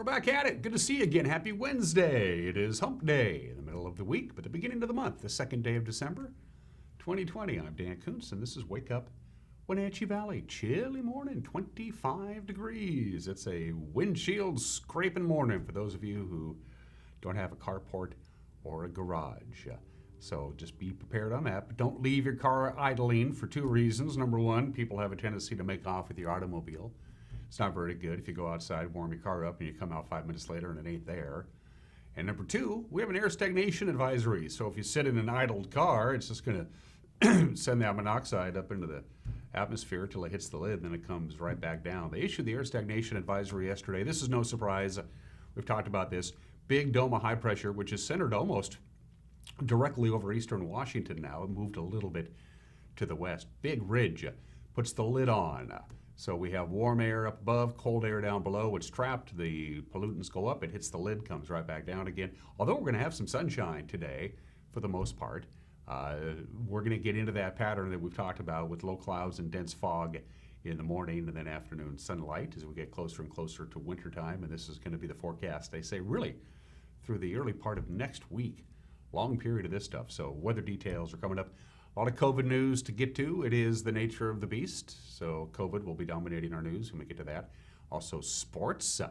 back at it. Good to see you again. Happy Wednesday. It is Hump Day in the middle of the week, but the beginning of the month, the second day of December, 2020. I'm Dan Kuntz, and this is Wake Up Wenatchee Valley. Chilly morning, 25 degrees. It's a windshield scraping morning for those of you who don't have a carport or a garage. So just be prepared on that. But don't leave your car idling for two reasons. Number one, people have a tendency to make off with your automobile. It's not very good if you go outside, warm your car up, and you come out 5 minutes later and it ain't there. And number two, we have an air stagnation advisory. So if you sit in an idled car, it's just going to send that monoxide up into the atmosphere till it hits the lid, and then it comes right back down. They issued the air stagnation advisory yesterday. This is no surprise. We've talked about this. Big dome of high pressure, which is centered almost directly over eastern Washington now. It moved a little bit to the west. Big ridge puts the lid on. So we have warm air up above, cold air down below. It's trapped. The pollutants go up. It hits the lid, comes right back down again. Although we're going to have some sunshine today for the most part. We're going to get into that pattern that we've talked about with low clouds and dense fog in the morning and then afternoon sunlight as we get closer and closer to wintertime. And this is going to be the forecast, they say, really through the early part of next week. Long period of this stuff. So weather details are coming up. A lot of COVID news to get to. It is the nature of the beast. So COVID will be dominating our news when we get to that. Also sports.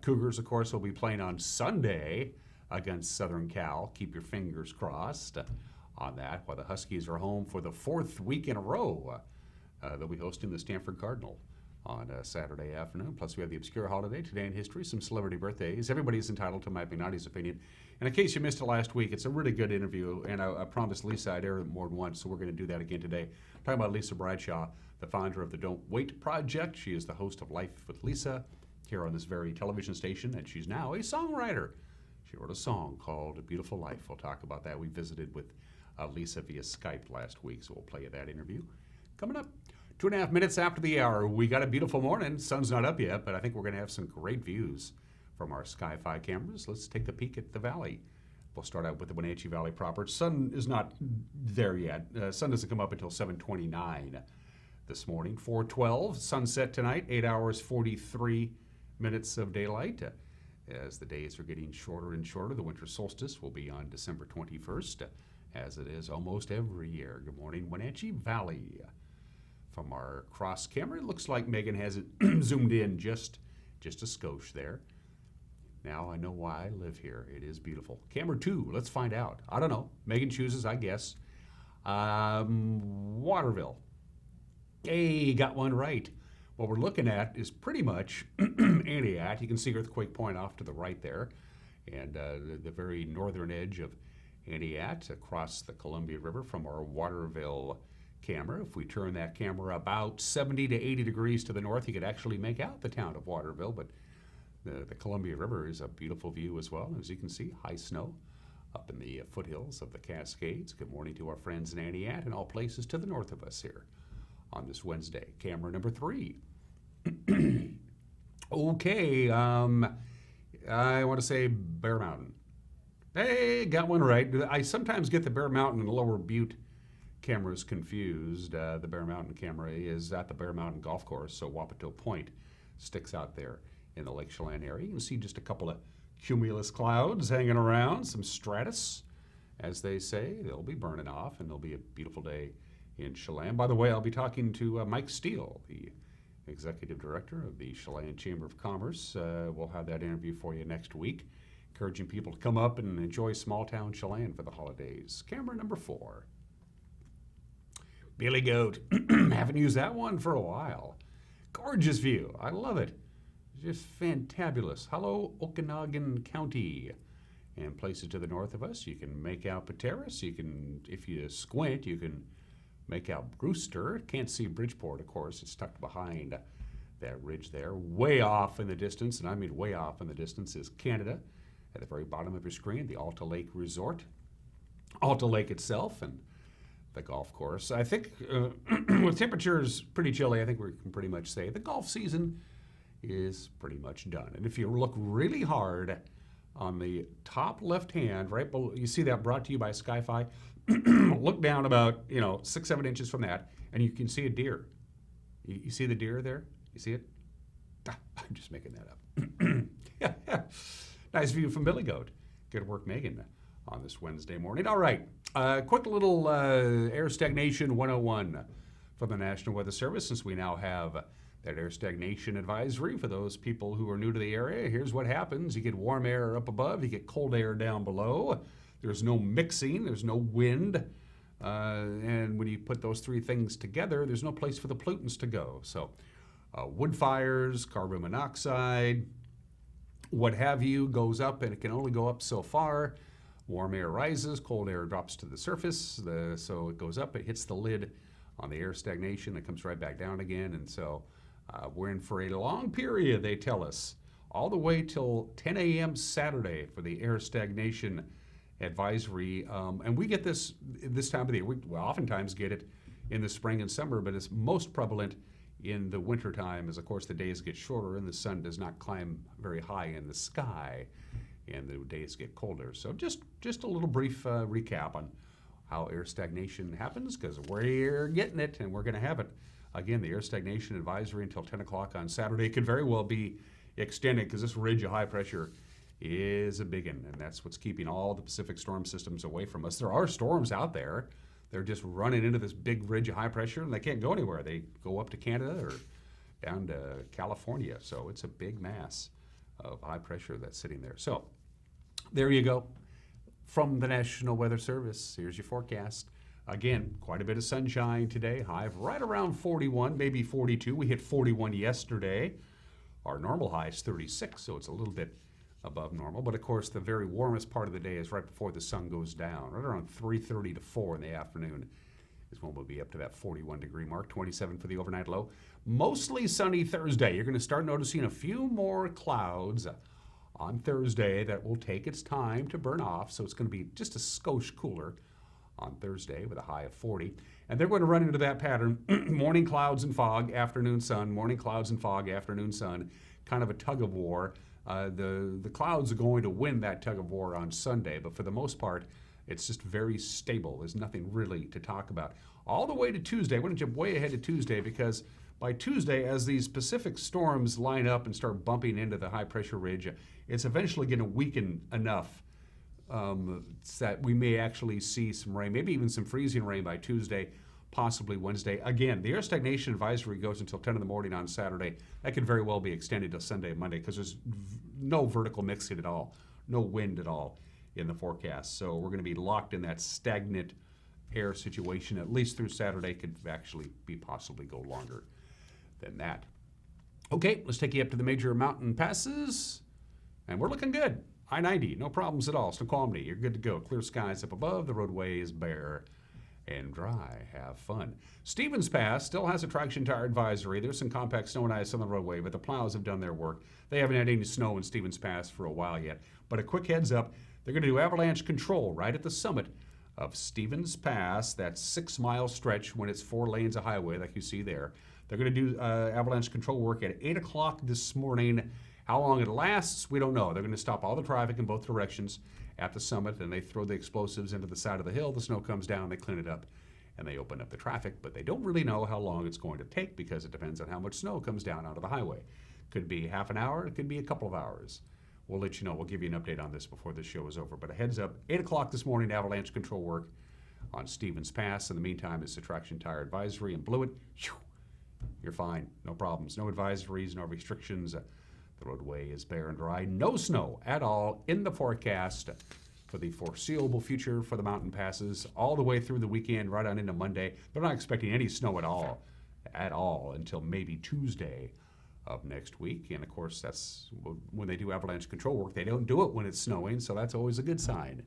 Cougars, of course, will be playing on Sunday against Southern Cal. Keep your fingers crossed on that. While the Huskies are home for the fourth week in a row. They'll be hosting the Stanford Cardinal on Saturday afternoon. Plus, we have the obscure holiday today in history, some celebrity birthdays. Everybody's entitled to Mike McNally's opinion. And in case you missed it last week, it's a really good interview, and I promised Lisa I'd air it more than once, so we're going to do that again today. Talking about Lisa Bradshaw, the founder of the Don't Wait Project. She is the host of Life with Lisa here on this very television station, and she's now a songwriter. She wrote a song called A Beautiful Life. We'll talk about that. We visited with Lisa via Skype last week, so we'll play you that interview. Coming up. 2.5 minutes after the hour, we got a beautiful morning. Sun's not up yet, but I think we're going to have some great views from our Sky-Fi cameras. Let's take a peek at the valley. We'll start out with the Wenatchee Valley proper. Sun is not there yet. Sun doesn't come up until 7:29 this morning. 4:12, sunset tonight, 8 hours, 43 minutes of daylight. As the days are getting shorter and shorter, the winter solstice will be on December 21st, as it is almost every year. Good morning, Wenatchee Valley. From our cross camera, it looks like Megan has it zoomed in just a skosh there. Now I know why I live here. It is beautiful. Camera 2, let's find out. I don't know. Megan chooses, I guess. Waterville. Hey, got one right. What we're looking at is pretty much Antioch. You can see Earthquake Point off to the right there. And the very northern edge of Antioch across the Columbia River from our Waterville camera. If we turn that camera about 70 to 80 degrees to the north, you could actually make out the town of Waterville, but the Columbia River is a beautiful view as well. As you can see, high snow up in the foothills of the Cascades. Good morning to our friends in Antioch and all places to the north of us here on this Wednesday. Camera number 3. Okay, I want to say Bear Mountain. Hey, got one right. I sometimes get the Bear Mountain and Lower Butte cameras confused. The Bear Mountain camera is at the Bear Mountain Golf Course, so Wapato Point sticks out there in the Lake Chelan area. You can see just a couple of cumulus clouds hanging around, some stratus, as they say. They'll be burning off, and there'll be a beautiful day in Chelan. By the way, I'll be talking to Mike Steele, the executive director of the Chelan Chamber of Commerce. We'll have that interview for you next week, encouraging people to come up and enjoy small-town Chelan for the holidays. Camera number 4. Billy Goat. Haven't used that one for a while. Gorgeous view. I love it. Just fantabulous. Hello, Okanagan County. And places to the north of us, you can make out Pateros. You can, if you squint, you can make out Brewster. Can't see Bridgeport, of course. It's tucked behind that ridge there. Way off in the distance, and I mean way off in the distance, is Canada. At the very bottom of your screen, the Alta Lake Resort. Alta Lake itself, and the golf course. I think with temperatures pretty chilly, I think we can pretty much say the golf season is pretty much done. And if you look really hard on the top left hand, right below, you see that brought to you by Sky-Fi. Look down about 6-7 inches from that, and you can see a deer. You see the deer there? You see it? I'm just making that up. Nice view from Billy Goat. Good work, Megan, on this Wednesday morning. All right, quick little air stagnation 101 from the National Weather Service, since we now have that air stagnation advisory for those people who are new to the area. Here's what happens. You get warm air up above, you get cold air down below. There's no mixing, there's no wind. And when you put those three things together, there's no place for the pollutants to go. So wood fires, carbon monoxide, what have you, goes up, and it can only go up so far. Warm air rises, cold air drops to the surface, so it goes up, it hits the lid on the air stagnation, it comes right back down again, and so we're in for a long period, they tell us, all the way till 10 a.m. Saturday for the air stagnation advisory. And we get this time of the year. We oftentimes get it in the spring and summer, but it's most prevalent in the wintertime, as of course the days get shorter and the sun does not climb very high in the sky and the days get colder. So just a little brief recap on how air stagnation happens, because we're getting it and we're going to have it. Again, the air stagnation advisory until 10 o'clock on Saturday could very well be extended, because this ridge of high pressure is a big one, and that's what's keeping all the Pacific storm systems away from us. There are storms out there. They're just running into this big ridge of high pressure, and they can't go anywhere. They go up to Canada or down to California. So it's a big mass of high pressure that's sitting there. So there you go. From the National Weather Service, here's your forecast. Again, quite a bit of sunshine today. High of right around 41, maybe 42. We hit 41 yesterday. Our normal high is 36, so it's a little bit above normal. But of course, the very warmest part of the day is right before the sun goes down. Right around 3:30 to 4 in the afternoon is when we'll be up to that 41 degree mark, 27 for the overnight low. Mostly sunny Thursday. You're going to start noticing a few more clouds on Thursday that will take its time to burn off. So it's going to be just a skosh cooler on Thursday with a high of 40. And they're going to run into that pattern. Morning clouds and fog, afternoon sun, morning clouds and fog, afternoon sun, kind of a tug of war. The clouds are going to win that tug of war on Sunday, but for the most part, it's just very stable. There's nothing really to talk about. All the way to Tuesday. I want to jump way ahead to Tuesday, because by Tuesday, as these Pacific storms line up and start bumping into the high pressure ridge, it's eventually going to weaken enough that we may actually see some rain, maybe even some freezing rain by Tuesday, possibly Wednesday. Again, the air stagnation advisory goes until 10 in the morning on Saturday. That could very well be extended to Sunday and Monday, because there's no vertical mixing at all, no wind at all in the forecast. So we're going to be locked in that stagnant air situation, at least through Saturday. Could actually be possibly go longer than that. Okay, let's take you up to the major mountain passes, and we're looking good. I-90, no problems at all. Snoqualmie, you're good to go. Clear skies up above. The roadway is bare and dry. Have fun. Stevens Pass still has a traction tire advisory. There's some compact snow and ice on the roadway, but the plows have done their work. They haven't had any snow in Stevens Pass for a while yet. But a quick heads up, they're going to do avalanche control right at the summit of Stevens Pass, that 6-mile stretch when it's 4 lanes of highway like you see there. They're going to do avalanche control work at 8 o'clock this morning. How long it lasts, we don't know. They're going to stop all the traffic in both directions at the summit, and they throw the explosives into the side of the hill. The snow comes down, they clean it up, and they open up the traffic. But they don't really know how long it's going to take, because it depends on how much snow comes down onto the highway. Could be half an hour, it could be a couple of hours. We'll let you know. We'll give you an update on this before this show is over. But a heads up, 8 o'clock this morning, avalanche control work on Stevens Pass. In the meantime, it's a traction tire advisory, and blew it. You're fine, no problems, no advisories, no restrictions. The roadway is bare and dry. No snow at all in the forecast for the foreseeable future for the mountain passes all the way through the weekend, right on into Monday. They're not expecting any snow at all until maybe Tuesday of next week. And of course, that's when they do avalanche control work. They don't do it when it's snowing, so that's always a good sign.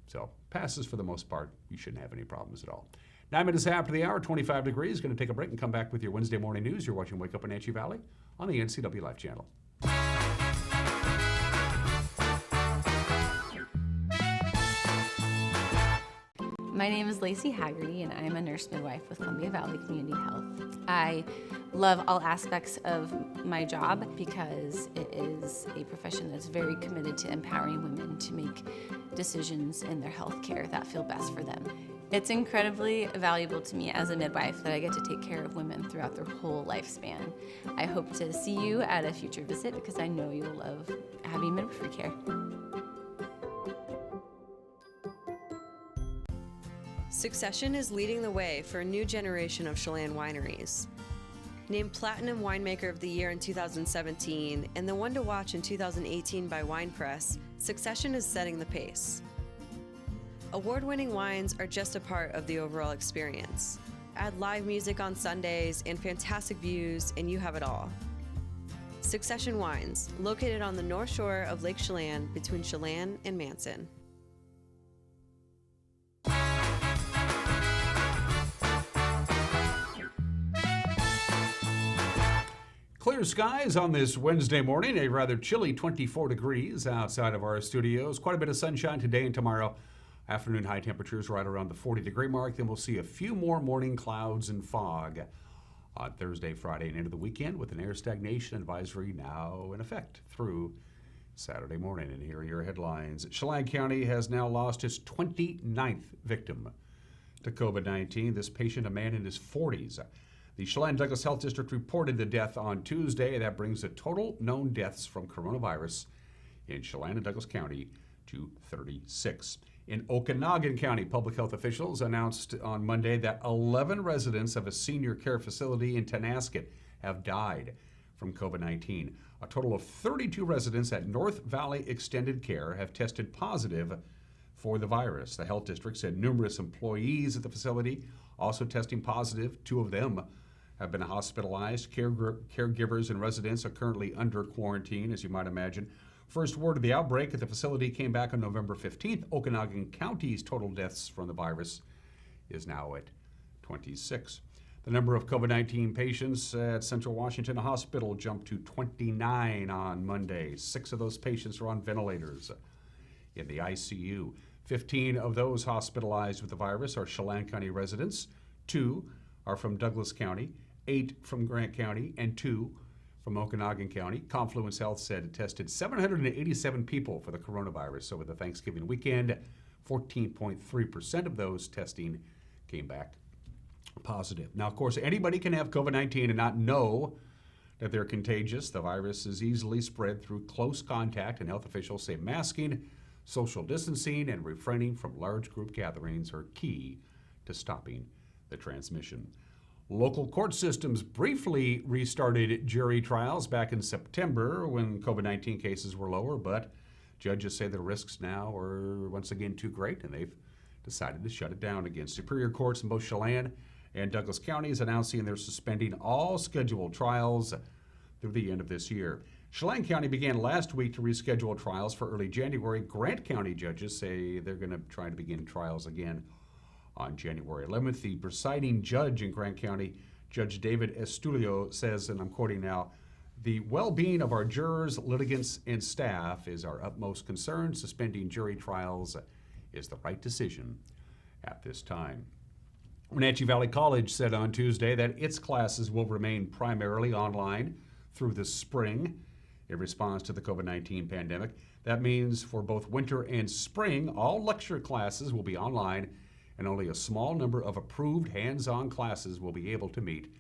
So passes for the most part, you shouldn't have any problems at all. 9 minutes after the hour, 25 degrees. Going to take a break and come back with your Wednesday morning news. You're watching Wake Up Wenatchee Valley on the NCW Life Channel. My name is Lacey Haggerty, and I am a nurse midwife with Columbia Valley Community Health. I love all aspects of my job because it is a profession that's very committed to empowering women to make decisions in their health care that feel best for them. It's incredibly valuable to me as a midwife that I get to take care of women throughout their whole lifespan. I hope to see you at a future visit because I know you'll love having midwifery care. Succession is leading the way for a new generation of Chelan wineries. Named Platinum Winemaker of the Year in 2017 and the one to watch in 2018 by Wine Press, Succession is setting the pace. Award-winning wines are just a part of the overall experience. Add live music on Sundays and fantastic views, and you have it all. Succession Wines, located on the north shore of Lake Chelan between Chelan and Manson. Clear skies on this Wednesday morning, a rather chilly 24 degrees outside of our studios. Quite a bit of sunshine today and tomorrow. Afternoon high temperatures right around the 40-degree mark. Then we'll see a few more morning clouds and fog on Thursday, Friday, and into the weekend with an air stagnation advisory now in effect through Saturday morning. And here are your headlines. Chelan County has now lost its 29th victim to COVID-19. This patient, a man in his 40s. The Chelan-Douglas Health District reported the death on Tuesday. That brings the total known deaths from coronavirus in Chelan and Douglas County to 36. In Okanogan County, public health officials announced on Monday that 11 residents of a senior care facility in Tenasket have died from COVID-19. A total of 32 residents at North Valley Extended Care have tested positive for the virus. The health district said numerous employees at the facility also testing positive. 2 of them have been hospitalized. Caregivers and residents are currently under quarantine, as you might imagine. First word of the outbreak at the facility came back on November 15th. Okanogan County's total deaths from the virus is now at 26. The number of COVID-19 patients at Central Washington Hospital jumped to 29 on Monday. 6 of those patients are on ventilators in the ICU. 15 of those hospitalized with the virus are Chelan County residents. 2 are from Douglas County, 8 from Grant County, and 2 from Okanogan County. Confluence Health said it tested 787 people for the coronavirus over the Thanksgiving weekend. 14.3% of those testing came back positive. Now, of course, anybody can have COVID-19 and not know that they're contagious. The virus is easily spread through close contact, and health officials say masking, social distancing, and refraining from large group gatherings are key to stopping the transmission. Local court systems briefly restarted jury trials back in September when COVID-19 cases were lower, but judges say the risks now are once again too great, and they've decided to shut it down again. Superior courts in both Chelan and Douglas counties announcing they're suspending all scheduled trials through the end of this year. Chelan County began last week to reschedule trials for early January. Grant County judges say they're going to try to begin trials again on January 11th. The presiding judge in Grant County, Judge David Estulio, says, and I'm quoting now, "The well-being of our jurors, litigants, and staff is our utmost concern. Suspending jury trials is the right decision at this time." Wenatchee Valley College said on Tuesday that its classes will remain primarily online through the spring in response to the COVID-19 pandemic. That means for both winter and spring, all lecture classes will be online, and only a small number of approved hands-on classes will be able to meet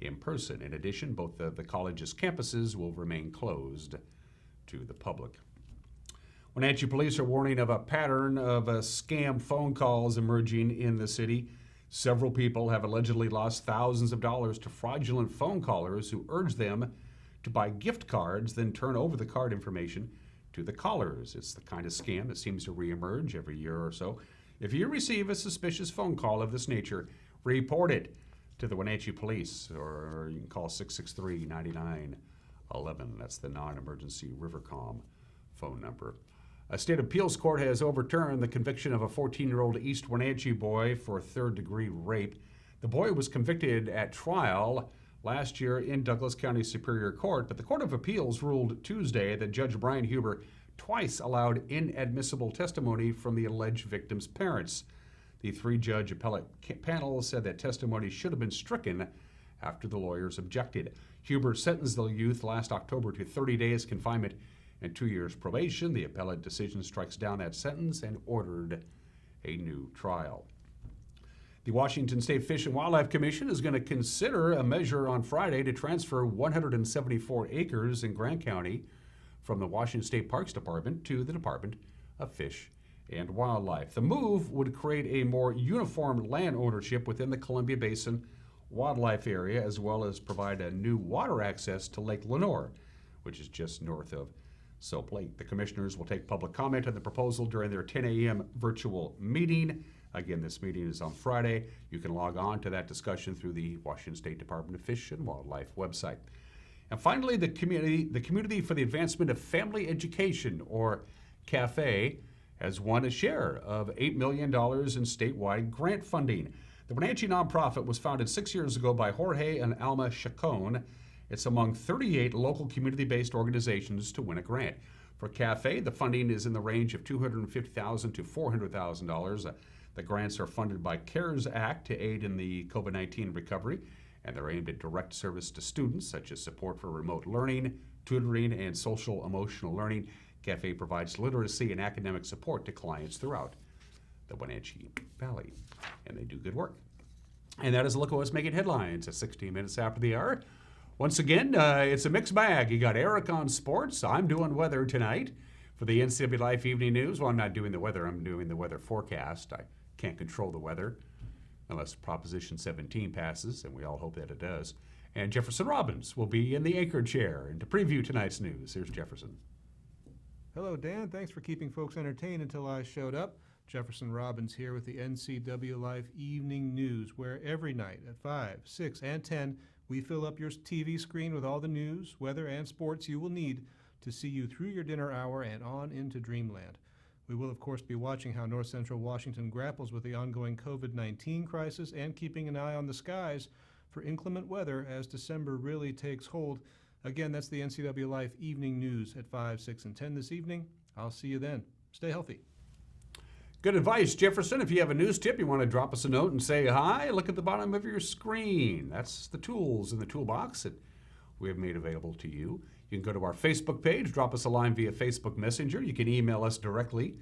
in person. In addition, both the college's campuses will remain closed to the public. Wenatchee police are warning of a pattern of scam phone calls emerging in the city. Several people have allegedly lost thousands of dollars to fraudulent phone callers who urge them to buy gift cards, then turn over the card information to the callers. It's the kind of scam that seems to reemerge every year or so. If you receive a suspicious phone call of this nature, report it to the Wenatchee Police, or you can call 663-9911. That's the non-emergency Rivercom phone number. A state appeals court has overturned the conviction of a 14-year-old East Wenatchee boy for third-degree rape. The boy was convicted at trial last year in Douglas County Superior Court, but the Court of Appeals ruled Tuesday that Judge Brian Huber twice allowed inadmissible testimony from the alleged victim's parents. The 3-judge appellate panel said that testimony should have been stricken after the lawyers objected. Huber sentenced the youth last October to 30 days confinement and 2 years probation. The appellate decision strikes down that sentence and ordered a new trial. The Washington State Fish and Wildlife Commission is going to consider a measure on Friday to transfer 174 acres in Grant County from the Washington State Parks Department to the Department of Fish and Wildlife. The move would create a more uniform land ownership within the Columbia Basin wildlife area, as well as provide a new water access to Lake Lenoir, which is just north of Soap Lake. The commissioners will take public comment on the proposal during their 10 a.m. virtual meeting. Again, this meeting is on Friday. You can log on to that discussion through the Washington State Department of Fish and Wildlife website. And finally, the Community for the Advancement of Family Education, or CAFE, has won a share of $8 million in statewide grant funding. The Wenatchee nonprofit was founded 6 years ago by Jorge and Alma Chacon. It's among 38 local community-based organizations to win a grant. For CAFE, the funding is in the range of $250,000 to $400,000. The grants are funded by CARES Act to aid in the COVID-19 recovery, and they're aimed at direct service to students, such as support for remote learning, tutoring, and social emotional learning. CAFE provides literacy and academic support to clients throughout the Wenatchee Valley, and they do good work. And that is a look at what's making headlines at 16 minutes after the hour. Once again, it's a mixed bag. You got Eric on sports. I'm doing weather tonight for the NCW Life Evening News. Well, I'm not doing the weather. I'm doing the weather forecast. I can't control the weather unless Proposition 17 passes, and we all hope that it does. And Jefferson Robbins will be in the anchor chair. And to preview tonight's news, here's Jefferson. Hello, Dan. Thanks for keeping folks entertained until I showed up. Jefferson Robbins here with the NCW Life Evening News, where every night at 5, 6, and 10, we fill up your TV screen with all the news, weather, and sports you will need to see you through your dinner hour and on into dreamland. We will, of course, be watching how North Central Washington grapples with the ongoing COVID-19 crisis and keeping an eye on the skies for inclement weather as December really takes hold. Again, that's the NCW Life Evening News at 5, 6, and 10 this evening. I'll see you then. Stay healthy. Good advice, Jefferson. If you have a news tip, you want to drop us a note and say hi, look at the bottom of your screen. That's the tools in the toolbox that we have made available to you. You can go to our Facebook page, drop us a line via Facebook Messenger. You can email us directly,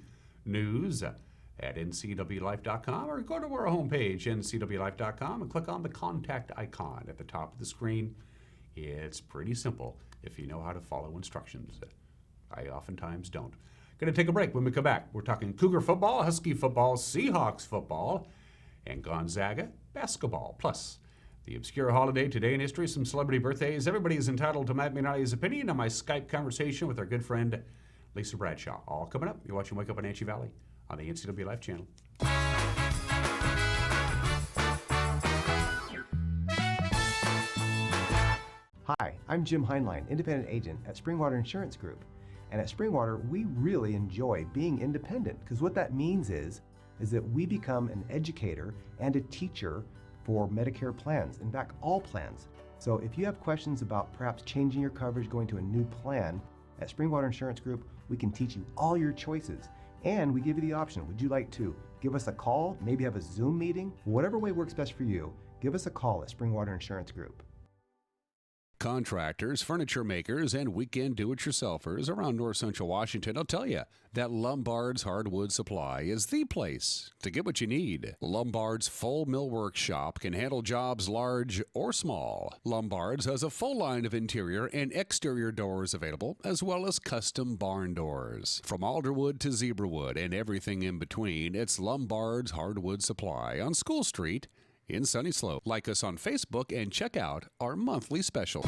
news at ncwlife.com, or go to our homepage, ncwlife.com, and click on the contact icon at the top of the screen. It's pretty simple if you know how to follow instructions. I oftentimes don't. Going to take a break. When we come back, we're talking Cougar football, Husky football, Seahawks football, and Gonzaga basketball. Plus, the obscure holiday today in history, some celebrity birthdays. Everybody is entitled to Matt Minotti's opinion on my Skype conversation with our good friend Lisa Bradshaw. All coming up. You're watching Wake Up Wenatchee Valley on the NCW Life channel. Hi, I'm Jim Heinlein, independent agent at Springwater Insurance Group. And at Springwater, we really enjoy being independent, because what that means is that we become an educator and a teacher for Medicare plans, in fact, all plans. So if you have questions about perhaps changing your coverage, going to a new plan, at Springwater Insurance Group, we can teach you all your choices. And we give you the option, would you like to give us a call, maybe have a Zoom meeting? Whatever way works best for you, give us a call at Springwater Insurance Group. Contractors, furniture makers, and weekend do-it-yourselfers around North Central Washington will tell you that Lombard's Hardwood Supply is the place to get what you need. Lombard's full millwork shop can handle jobs large or small. Lombard's has a full line of interior and exterior doors available, as well as custom barn doors. From alderwood to zebrawood and everything in between, it's Lombard's Hardwood Supply on School Street in Sunny Slope. Like us on Facebook and check out our monthly special.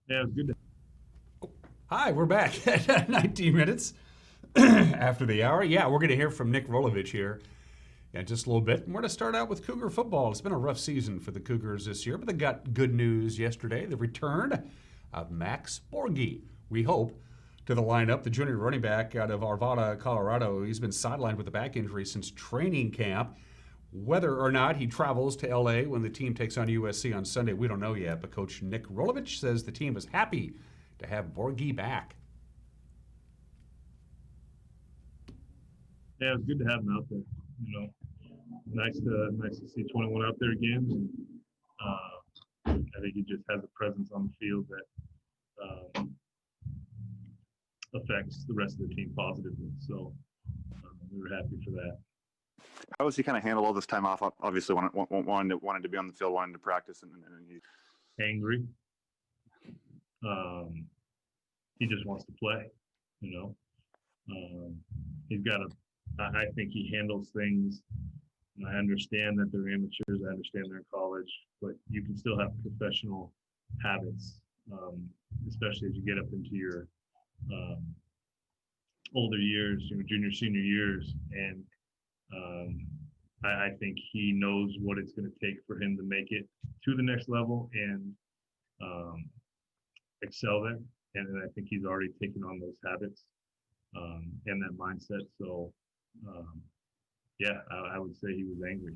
Yeah, it's good. Hi, we're back at 19 minutes after the hour. Yeah, we're going to hear from Nick Rolovich here in just a little bit. And we're going to start out with Cougar football. It's been a rough season for the Cougars this year, but they got good news yesterday. The return of Max Borghi, we hope, to the lineup. The junior running back out of Arvada, Colorado. He's been sidelined with a back injury since training camp. Whether or not he travels to LA when the team takes on USC on Sunday, we don't know yet, but Coach Nick Rolovich says the team is happy to have Borghi back. Yeah, it's good to have him out there. You know, nice to see 21 out there again. And, I think he just has a presence on the field that affects the rest of the team positively. So we were happy for that. How does he kind of handle all this time off? Obviously, wanted to be on the field, wanted to practice, and he... Angry. He just wants to play, you know. He's got I think he handles things. And I understand that they're amateurs. I understand they're in college, but you can still have professional habits, especially as you get up into your older years, junior, senior years. And I think he knows what it's going to take for him to make it to the next level and excel there. And I think he's already taken on those habits and that mindset. So, yeah, I would say he was angry.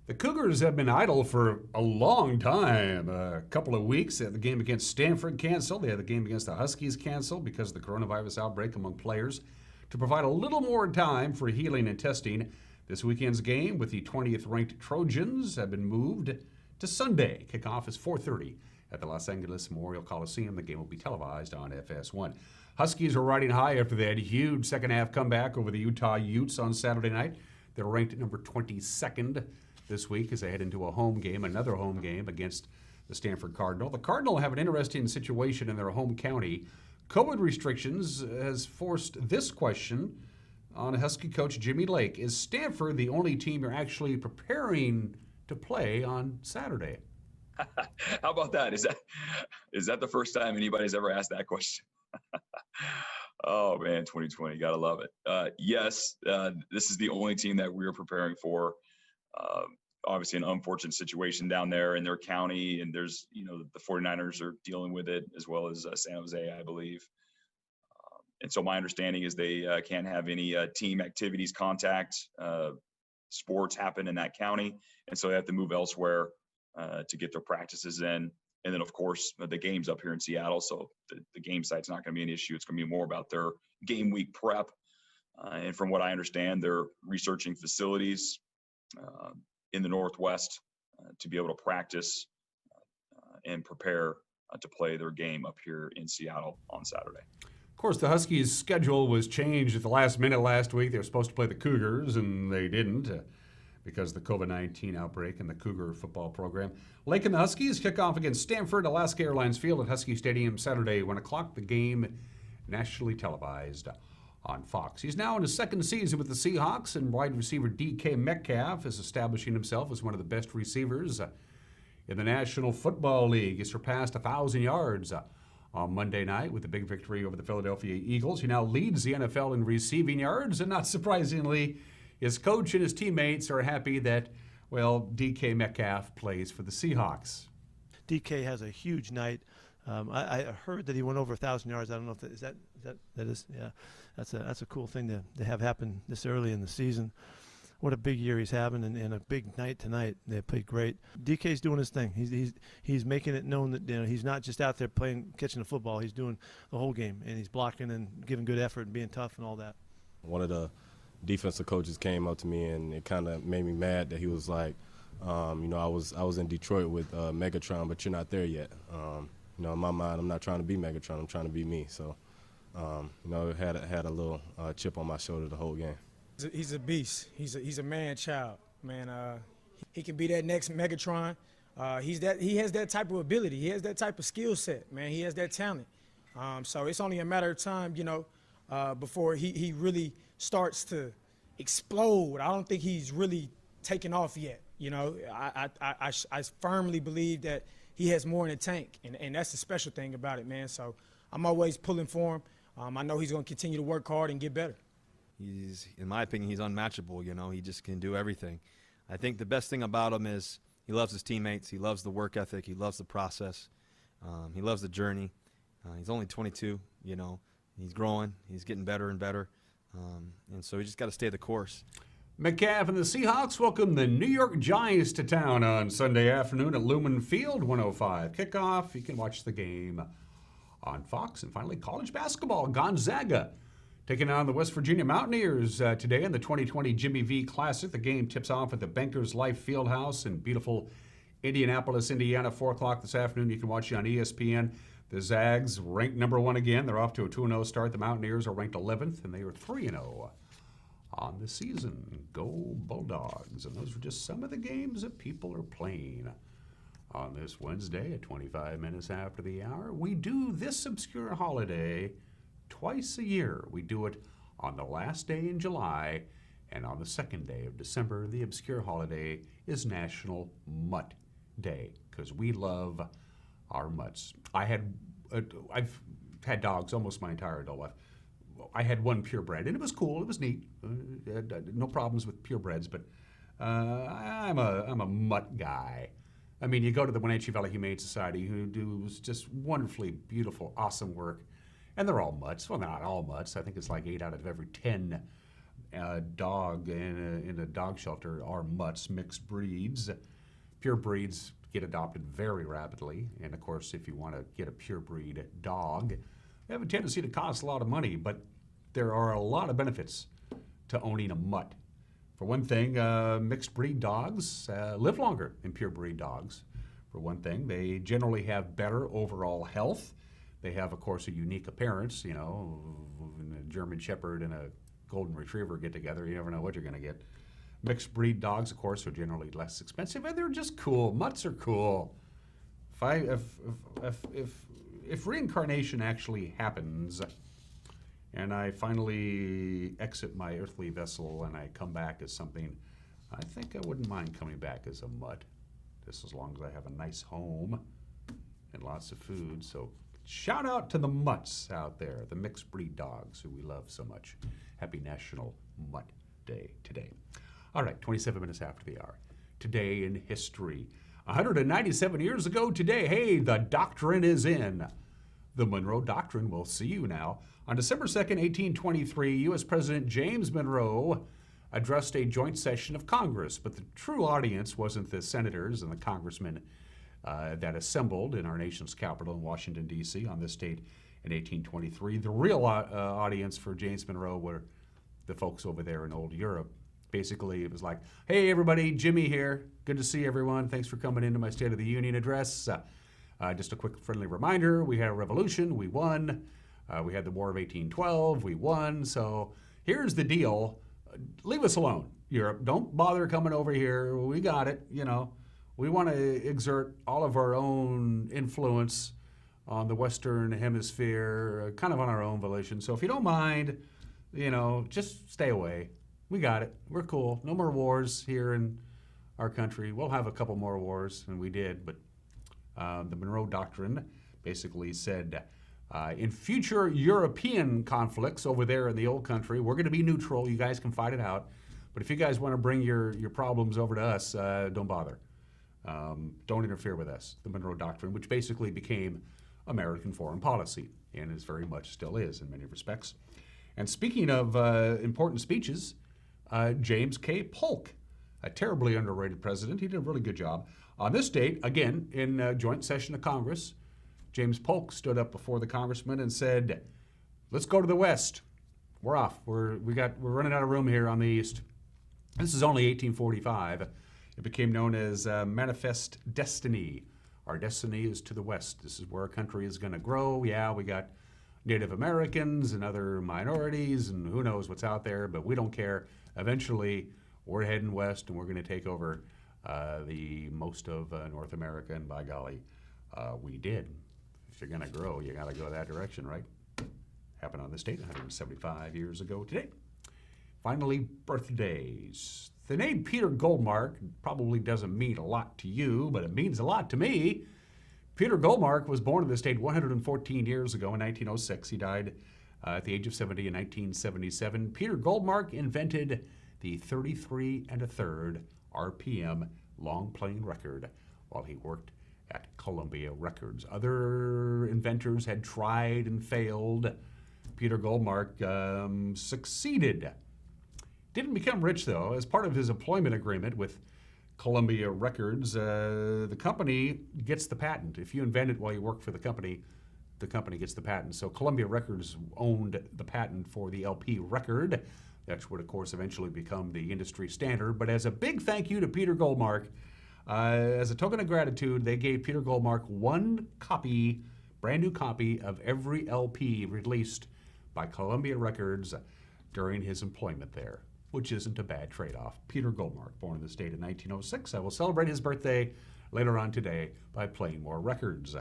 The Cougars have been idle for a long time. A couple of weeks. They had the game against Stanford canceled. They had the game against the Huskies canceled because of the coronavirus outbreak among players. To provide a little more time for healing and testing, this weekend's game with the 20th ranked Trojans have been moved to Sunday. Kickoff is 4:30 at the Los Angeles Memorial Coliseum. The game will be televised on FS1. Huskies are riding high after they had a huge second half comeback over the Utah Utes on Saturday night. They're ranked at number 22nd this week as they head into another home game against the Stanford Cardinal. The Cardinal have an interesting situation in their home county. COVID restrictions has forced this question on Husky coach Jimmy Lake. Is Stanford the only team you're actually preparing to play on Saturday? How about that? Is that the first time anybody's ever asked that question? Oh man, 2020, gotta love it. Yes, this is the only team that we're preparing for. Obviously an unfortunate situation down there in their county, and there's, the 49ers are dealing with it as well as San Jose, I believe. And so my understanding is they can't have any team activities, contact, sports happen in that county. And so they have to move elsewhere to get their practices in. And then, of course, the game's up here in Seattle, so the game site's not going to be an issue. It's going to be more about their game week prep. And from what I understand, they're researching facilities in the Northwest to be able to practice and prepare to play their game up here in Seattle on Saturday. Of course, the Huskies' schedule was changed at the last minute last week. They were supposed to play the Cougars, and they didn't because of the COVID-19 outbreak in the Cougar football program. Lake and the Huskies kick off against Stanford, Alaska Airlines Field at Husky Stadium Saturday, 1 o'clock. The game nationally televised on Fox. He's now in his second season with the Seahawks, and wide receiver DK Metcalf is establishing himself as one of the best receivers in the National Football League. He surpassed 1,000 yards on Monday night with a big victory over the Philadelphia Eagles. He now leads the NFL in receiving yards, and not surprisingly, his coach and his teammates are happy that, DK Metcalf plays for the Seahawks. DK has a huge night. I heard that he went over 1,000 yards. I don't know if that is. Yeah, that's a cool thing to have happen this early in the season. What a big year he's having, and a big night tonight. They played great. DK's doing his thing. He's making it known that he's not just out there catching the football. He's doing the whole game, and he's blocking and giving good effort and being tough and all that. One of the defensive coaches came up to me, and it kind of made me mad that he was like, I was in Detroit with Megatron, but you're not there yet. In my mind, I'm not trying to be Megatron. I'm trying to be me. So, had a little chip on my shoulder the whole game. He's a beast. He's a man-child, man. He can be that next Megatron. He has that type of ability. He has that type of skill set, man. He has that talent. So it's only a matter of time, before he really starts to explode. I don't think he's really taken off yet. I firmly believe that he has more in the tank, and that's the special thing about it, man. So I'm always pulling for him. I know he's going to continue to work hard and get better. In my opinion, he's unmatchable. He just can do everything. I think the best thing about him is he loves his teammates. He loves the work ethic. He loves the process. He loves the journey. He's only 22, He's growing. He's getting better and better. And so we just got to stay the course. Metcalf and the Seahawks welcome the New York Giants to town on Sunday afternoon at Lumen Field, 1:05 kickoff. You can watch the game on Fox. And finally, college basketball. Gonzaga taking on the West Virginia Mountaineers today in the 2020 Jimmy V Classic. The game tips off at the Bankers Life Fieldhouse in beautiful Indianapolis, Indiana, 4 o'clock this afternoon. You can watch it on ESPN. The Zags ranked number 1 again. They're off to a 2-0 start. The Mountaineers are ranked 11th, and they are 3-0 on the season. Go Bulldogs. And those are just some of the games that people are playing on this Wednesday at 25 minutes after the hour. We do this obscure holiday twice a year. We do it on the last day in July and on the second day of December. The obscure holiday is National Mutt Day because we love our mutts. I've had dogs almost my entire adult life. I had one purebred, and it was cool. It was neat. No problems with purebreds, but I'm a mutt guy. I mean, you go to the Wenatchee Valley Humane Society, who does just wonderfully beautiful, awesome work, and they're all mutts. Well, not all mutts. I think it's like 8 out of every 10 dog in a dog shelter are mutts, mixed breeds. Pure breeds get adopted very rapidly, and of course, if you want to get a pure breed dog, they have a tendency to cost a lot of money, but there are a lot of benefits to owning a mutt. For one thing, mixed breed dogs live longer than pure breed dogs. For one thing, they generally have better overall health. They have, of course, a unique appearance. You know, when a German Shepherd and a Golden Retriever get together, you never know what you're going to get. Mixed breed dogs, of course, are generally less expensive, and they're just cool. Mutts are cool. If reincarnation actually happens, and I finally exit my earthly vessel and I come back as something, I think I wouldn't mind coming back as a mutt, just as long as I have a nice home and lots of food. So shout out to the mutts out there, the mixed breed dogs who we love so much. Happy National Mutt Day today. All right, 27 minutes after the hour. Today in history. 197 years ago today, hey, the doctrine is in. The Monroe Doctrine, we'll see you now. On December 2nd, 1823, U.S. President James Monroe addressed a joint session of Congress, but the true audience wasn't the senators and the congressmen that assembled in our nation's capital in Washington, D.C. on this date in 1823. The real audience for James Monroe were the folks over there in old Europe. Basically, it was like, hey, everybody, Jimmy here. Good to see everyone. Thanks for coming into my State of the Union address. Just a quick friendly reminder, we had a revolution, we won. We had the War of 1812, we won. So here's the deal. Leave us alone, Europe. Don't bother coming over here. We got it, you know. We want to exert all of our own influence on the Western Hemisphere, kind of on our own volition. So if you don't mind, you know, just stay away. We got it. We're cool. No more wars here in our country. We'll have a couple more wars, and we did, but the Monroe Doctrine basically said, in future European conflicts over there in the old country, we're going to be neutral. You guys can fight it out. But if you guys want to bring your problems over to us, don't bother. Don't interfere with us. The Monroe Doctrine, which basically became American foreign policy, and is very much still is in many respects. And speaking of important speeches, James K. Polk, a terribly underrated president. He did a really good job. On this date, again, in a joint session of Congress, James Polk stood up before the congressman and said, let's go to the West. We're off. We're running out of room here on the East. This is only 1845. It became known as Manifest Destiny. Our destiny is to the West. This is where our country is going to grow. Yeah, we got Native Americans and other minorities and who knows what's out there, but we don't care. Eventually, we're heading west and we're going to take over the most of North America, and by golly, we did. If you're going to grow, you got to go that direction, right? Happened on this date 175 years ago today. Finally, birthdays. The name Peter Goldmark probably doesn't mean a lot to you, but it means a lot to me. Peter Goldmark was born in this state 114 years ago in 1906. He died at the age of 70 in 1977. Peter Goldmark invented the 33 1/3 RPM long playing record while he worked at Columbia Records. Other inventors had tried and failed. Peter Goldmark succeeded. Didn't become rich, though. As part of his employment agreement with Columbia Records, the company gets the patent. If you invent it while you work for the company gets the patent. So Columbia Records owned the patent for the LP record. That would, of course, eventually become the industry standard. But as a big thank you to Peter Goldmark, as a token of gratitude, they gave Peter Goldmark one copy brand new copy of every LP released by Columbia Records during his employment there, which isn't a bad trade-off. Peter Goldmark, born in the state in 1906. I will celebrate his birthday later on today by playing more records.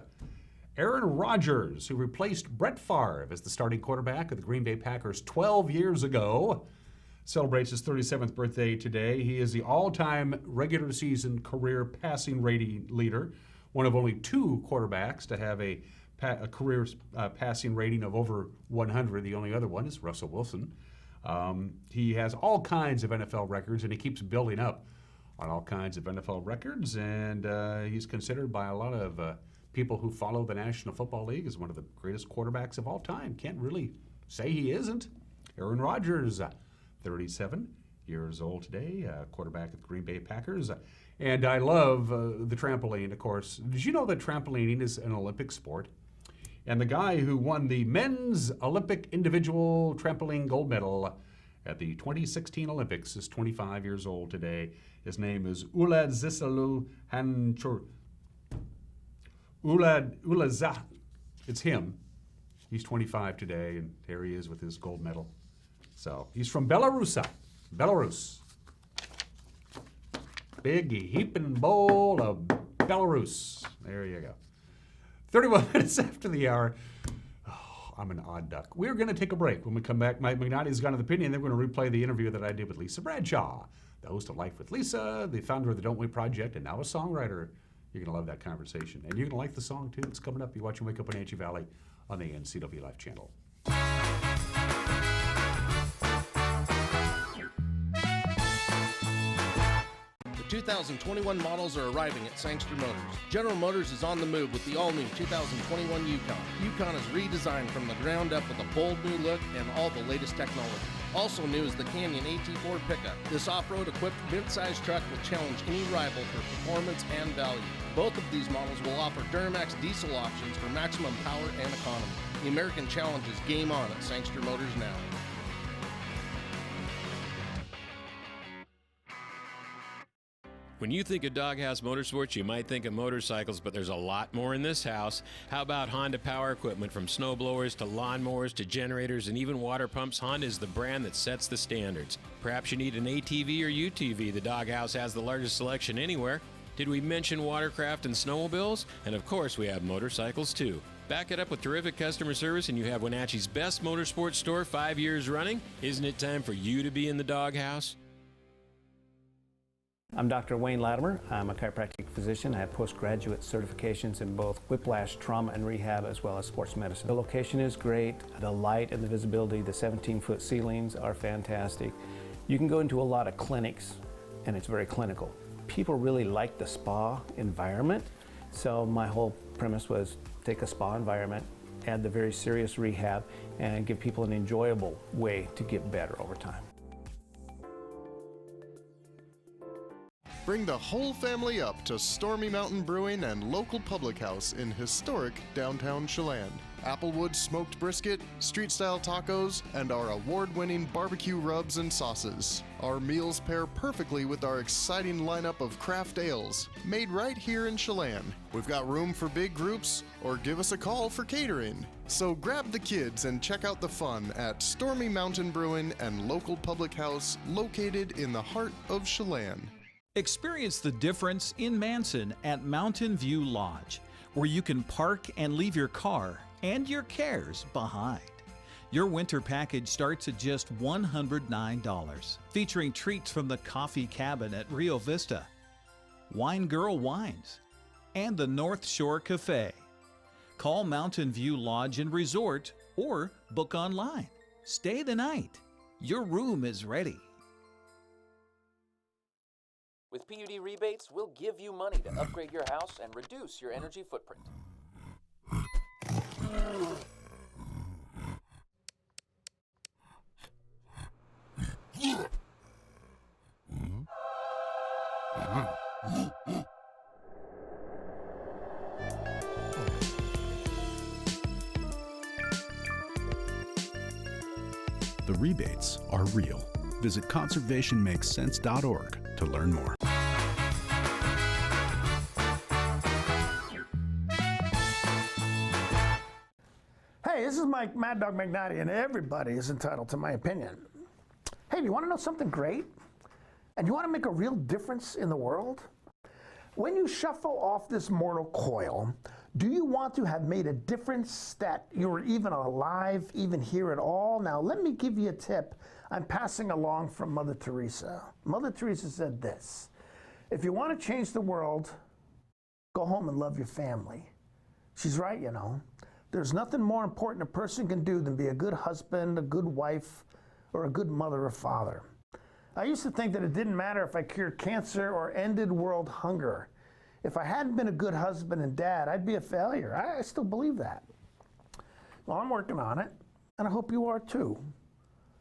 Aaron Rodgers, who replaced Brett Favre as the starting quarterback of the Green Bay Packers 12 years ago, celebrates his 37th birthday today. He is the all-time regular season career passing rating leader, one of only 2 quarterbacks to have a career passing rating of over 100. The only other one is Russell Wilson. He has all kinds of NFL records, and he keeps building up on all kinds of NFL records, and he's considered by a lot of people who follow the National Football League as one of the greatest quarterbacks of all time. Can't really say he isn't. Aaron Rodgers, 37 years old today, quarterback of the Green Bay Packers. And I love the trampoline, of course. Did you know that trampolining is an Olympic sport? And the guy who won the men's Olympic individual trampoline gold medal at the 2016 Olympics is 25 years old today. His name is Ulazisalu Hanchur. Ulazah. It's him. He's 25 today, and there he is with his gold medal. So he's from Belarus. Big heaping bowl of Belarus. There you go. 31 minutes after the hour. Oh, I'm an odd duck. We're going to take a break. When we come back, Mike McNally's Gun of the Opinion. Then we're going to replay the interview that I did with Lisa Bradshaw, the host of Life with Lisa, the founder of the Don't Wait Project, and now a songwriter. You're going to love that conversation. And you're going to like the song, too. It's coming up. You're watching Wake Up Wenatchee Valley on the NCW Life channel. The 2021 models are arriving at Sangster Motors. General Motors is on the move with the all-new 2021 Yukon. Yukon is redesigned from the ground up with a bold new look and all the latest technology. Also new is the Canyon AT4 pickup. This off-road equipped mid-size truck will challenge any rival for performance and value. Both of these models will offer Duramax diesel options for maximum power and economy. The American Challenge is game on at Sangster Motors now. When you think of Doghouse Motorsports, you might think of motorcycles, but there's a lot more in this house. How about Honda power equipment? From snowblowers to lawnmowers to generators and even water pumps, Honda is the brand that sets the standards. Perhaps you need an ATV or UTV. The Doghouse has the largest selection anywhere. Did we mention watercraft and snowmobiles? And of course, we have motorcycles too. Back it up with terrific customer service and you have Wenatchee's best motorsports store 5 years running. Isn't it time for you to be in the Doghouse? I'm Dr. Wayne Latimer. I'm a chiropractic physician. I have postgraduate certifications in both whiplash, trauma and rehab, as well as sports medicine. The location is great. The light and the visibility, the 17-foot ceilings are fantastic. You can go into a lot of clinics and it's very clinical. People really like the spa environment. So my whole premise was take a spa environment, add the very serious rehab, and give people an enjoyable way to get better over time. Bring the whole family up to Stormy Mountain Brewing and local public house in historic downtown Chelan. Applewood smoked brisket, street-style tacos, and our award-winning barbecue rubs and sauces. Our meals pair perfectly with our exciting lineup of craft ales, made right here in Chelan. We've got room for big groups, or give us a call for catering. So grab the kids and check out the fun at Stormy Mountain Brewing and local public house located in the heart of Chelan. Experience the difference in Manson at Mountain View Lodge, where you can park and leave your car and your cares behind. Your winter package starts at just $109, featuring treats from the Coffee Cabin at Rio Vista, Wine Girl Wines, and the North Shore Cafe. Call Mountain View Lodge and Resort or book online. Stay the night. Your room is ready. With PUD rebates, we'll give you money to upgrade your house and reduce your energy footprint. The rebates are real. Visit conservationmakessense.org to learn more. Hey, this is Mike Mad Dog Magnati, and everybody is entitled to my opinion. Hey, do you want to know something great? And you want to make a real difference in the world? When you shuffle off this mortal coil, do you want to have made a difference that you were even alive, even here at all? Now, let me give you a tip I'm passing along from Mother Teresa. Mother Teresa said this: if you want to change the world, go home and love your family. She's right, you know. There's nothing more important a person can do than be a good husband, a good wife, or a good mother or father. I used to think that it didn't matter if I cured cancer or ended world hunger. If I hadn't been a good husband and dad, I'd be a failure. I still believe that. Well, I'm working on it, and I hope you are too.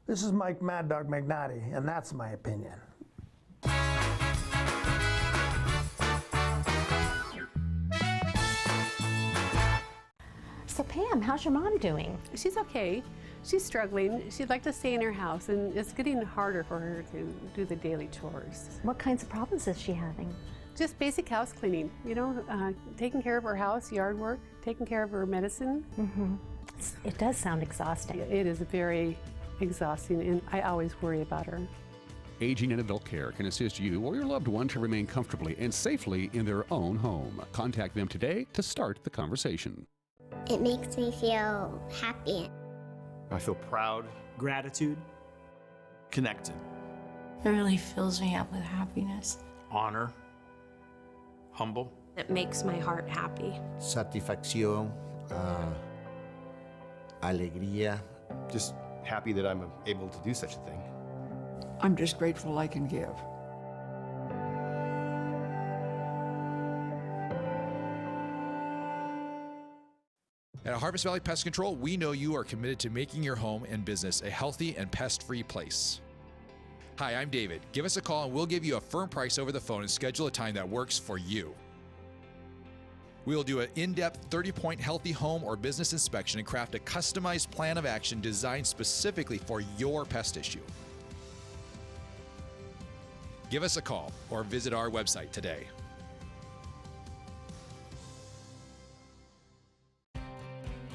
This is Mike Mad Dog Magnati, and that's my opinion. So Pam, how's your mom doing? She's okay. She's struggling. She'd like to stay in her house, and it's getting harder for her to do the daily chores. What kinds of problems is she having? Just basic house cleaning, you know, taking care of her house, yard work, taking care of her medicine. Mm-hmm. It does sound exhausting. It is very exhausting, and I always worry about her. Aging in Adult Care can assist you or your loved one to remain comfortably and safely in their own home. Contact them today to start the conversation. It makes me feel happy. I feel proud, gratitude, connected. It really fills me up with happiness. Honor, humble. It makes my heart happy. Satisfacción, alegría. Just happy that I'm able to do such a thing. I'm just grateful I can give. At Harvest Valley Pest Control, we know you are committed to making your home and business a healthy and pest-free place. Hi, I'm David. Give us a call and we'll give you a firm price over the phone and schedule a time that works for you. We will do an in-depth 30-point healthy home or business inspection and craft a customized plan of action designed specifically for your pest issue. Give us a call or visit our website today.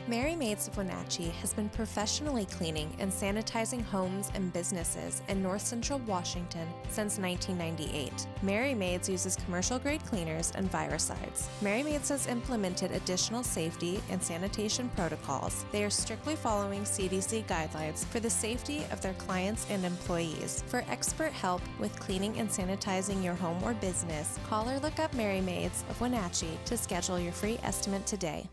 Mary Maids of Wenatchee has been professionally cleaning and sanitizing homes and businesses in North Central Washington since 1998. Mary Maids uses commercial-grade cleaners and viricides. Mary Maids has implemented additional safety and sanitation protocols. They are strictly following CDC guidelines for the safety of their clients and employees. For expert help with cleaning and sanitizing your home or business, call or look up Mary Maids of Wenatchee to schedule your free estimate today.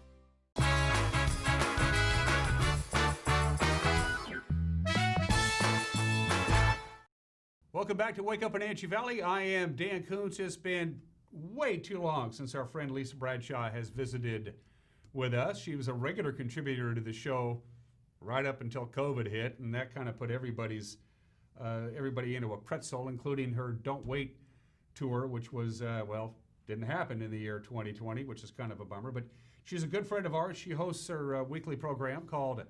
Welcome back to Wake Up in Wenatchee Valley. I am Dan Kuntz. It's been way too long since our friend Lisa Bradshaw has visited with us. She was a regular contributor to the show right up until COVID hit, and that kind of put everybody into a pretzel, including her Don't Wait tour, which was, didn't happen in the year 2020, which is kind of a bummer. But she's a good friend of ours. She hosts her weekly program called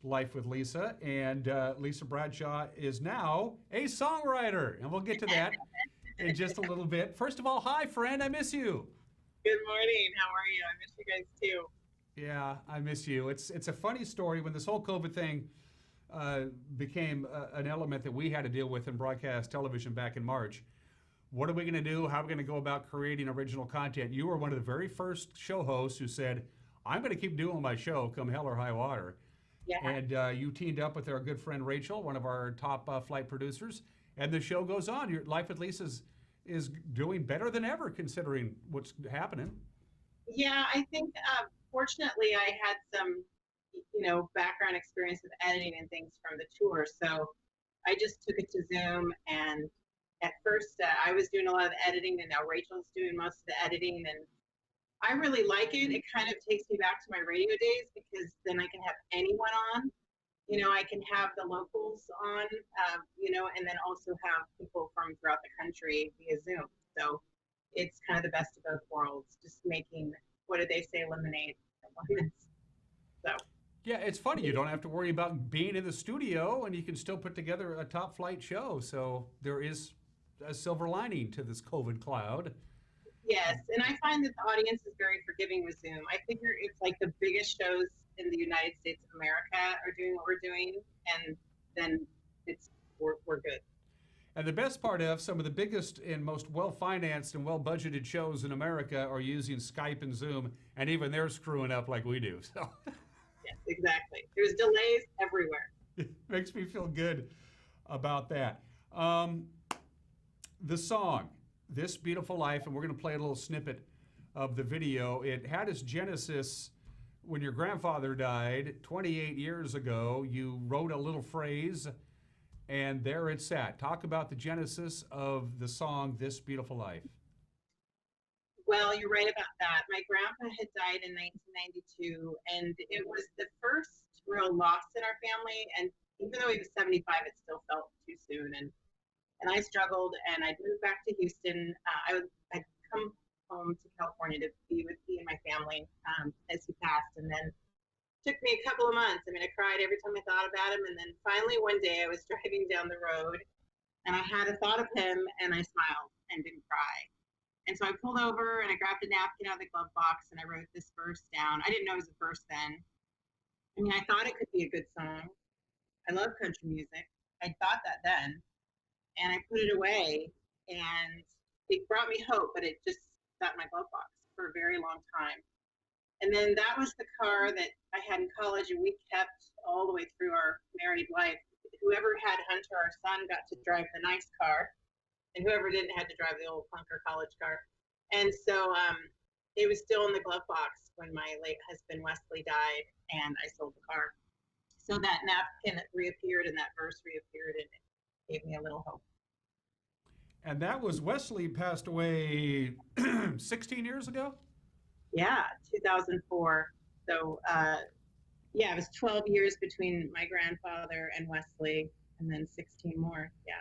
Life with Lisa, and Lisa Bradshaw is now a songwriter, and we'll get to that in just a little bit. First of all, hi, friend. I miss you. Good morning. How are you? I miss you guys too. Yeah, I miss you. It's a funny story. When this whole COVID thing became an element that we had to deal with in broadcast television back in March, what are we going to do? How are we going to go about creating original content? You were one of the very first show hosts who said, I'm going to keep doing my show come hell or high water. Yeah. And you teamed up with our good friend Rachel, one of our top flight producers, and the show goes on. Your Life with Lisa is doing better than ever, considering what's happening. Yeah, I think fortunately I had some, background experience with editing and things from the tour, so I just took it to Zoom. And at first I was doing a lot of the editing, and now Rachel's doing most of the editing, and I really like it. It kind of takes me back to my radio days, because then I can have anyone on. I can have the locals on, and then also have people from throughout the country via Zoom. So it's kind of the best of both worlds, just making, what did they say, lemonade from lemons. So. Yeah, it's funny. You don't have to worry about being in the studio, and you can still put together a top flight show. So there is a silver lining to this COVID cloud. Yes, and I find that the audience is very forgiving with Zoom. I figure it's like the biggest shows in the United States of America are doing what we're doing, and then we're good. And the best part of some of the biggest and most well-financed and well-budgeted shows in America are using Skype and Zoom, and even they're screwing up like we do. So yes, exactly. There's delays everywhere. It makes me feel good about that. The song, This Beautiful Life, and we're going to play a little snippet of the video. It had its genesis when your grandfather died 28 years ago. You wrote a little phrase, and there it's at. Talk about the genesis of the song, This Beautiful Life. Well, you're right about that. My grandpa had died in 1992, and it was the first real loss in our family. And even though he was 75, it still felt too soon. And I struggled, and I'd moved back to Houston. I'd come home to California to be with he and my family as he passed. And then it took me a couple of months. I mean, I cried every time I thought about him. And then finally one day I was driving down the road, and I had a thought of him, and I smiled and didn't cry. And so I pulled over and I grabbed a napkin out of the glove box and I wrote this verse down. I didn't know it was a verse then. I mean, I thought it could be a good song. I love country music. I thought that then. And I put it away, and it brought me hope, but it just sat in my glove box for a very long time. And then that was the car that I had in college, and we kept all the way through our married life. Whoever had Hunter, our son, got to drive the nice car, and whoever didn't had to drive the old clunker college car. And so it was still in the glove box when my late husband Wesley died, and I sold the car. So that napkin reappeared, and that verse reappeared, and it gave me a little hope. And that was Wesley passed away 16 years ago? Yeah, 2004. So, yeah, it was 12 years between my grandfather and Wesley, and then 16 more, yeah.